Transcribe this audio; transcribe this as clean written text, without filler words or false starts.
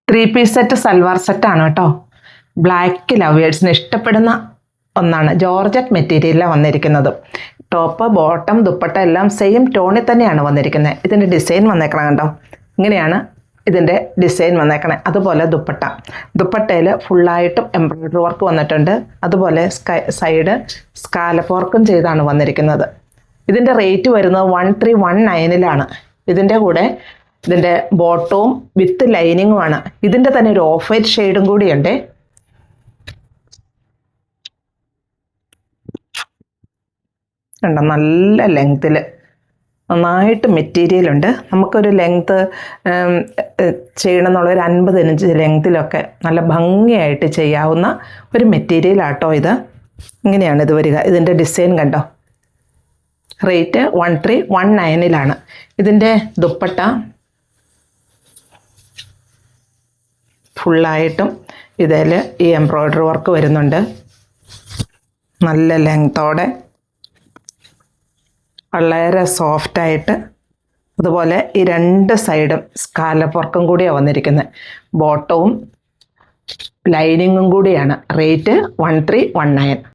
3 piece set salwar സെറ്റാണ് കേട്ടോ. Black ലവേഴ്സിന് ഇഷ്ടപ്പെടുന്ന ഒന്നാണ്. ജോർജറ്റ് മെറ്റീരിയലിലാണ് വന്നിരിക്കുന്നത്. ടോപ്പ്, ബോട്ടം, ദുപ്പട്ട എല്ലാം സെയിം ടോണിൽ തന്നെയാണ് വന്നിരിക്കുന്നത്. ഇതിൻ്റെ ഡിസൈൻ വന്നേക്കണം കണ്ടോ, ഇങ്ങനെയാണ് ഇതിൻ്റെ ഡിസൈൻ വന്നേക്കണേ. അതുപോലെ ദുപ്പട്ടയിൽ ഫുള്ളായിട്ടും എംബ്രോയ്ഡറി വർക്ക് വന്നിട്ടുണ്ട്. അതുപോലെ സൈഡ് സ്കാലപ്പ് വർക്കും ചെയ്താണ് വന്നിരിക്കുന്നത്. ഇതിൻ്റെ റേറ്റ് വരുന്നത് 1319 ഇതിൻ്റെ കൂടെ ഇതിൻ്റെ ബോട്ടവും വിത്ത് ലൈനിങ്ങുമാണ്. ഇതിൻ്റെ തന്നെ ഒരു ഓഫ് വൈറ്റ് ഷെയ്ഡും കൂടിയുണ്ട്. കണ്ടോ, നല്ല ലെങ്ത്തിൽ നന്നായിട്ട് മെറ്റീരിയൽ ഉണ്ട്. നമുക്കൊരു ലെങ്ത്ത് ചെയ്യണം എന്നുള്ളൊരു 50 ഇഞ്ച് ലെങ്ത്തിലൊക്കെ നല്ല ഭംഗിയായിട്ട് ചെയ്യാവുന്ന ഒരു മെറ്റീരിയലാട്ടോ ഇത്. ഇങ്ങനെയാണ് ഇത് വരിക. ഇതിൻ്റെ ഡിസൈൻ കണ്ടോ. റേറ്റ് 1319 ഇതിൻ്റെ ദുപ്പട്ട ഫുള്ളായിട്ടും ഇതിൽ ഈ എംബ്രോയ്ഡറി വർക്ക് വരുന്നുണ്ട്. നല്ല ലെങ്ത്തോടെ വളരെ സോഫ്റ്റായിട്ട്. അതുപോലെ ഈ 2 സൈഡും സ്കാലപ്പ് വർക്കും കൂടിയാണ് വന്നിരിക്കുന്നത്. ബോട്ടവും ലൈനിങ്ങും കൂടിയാണ്. റേറ്റ് 1319.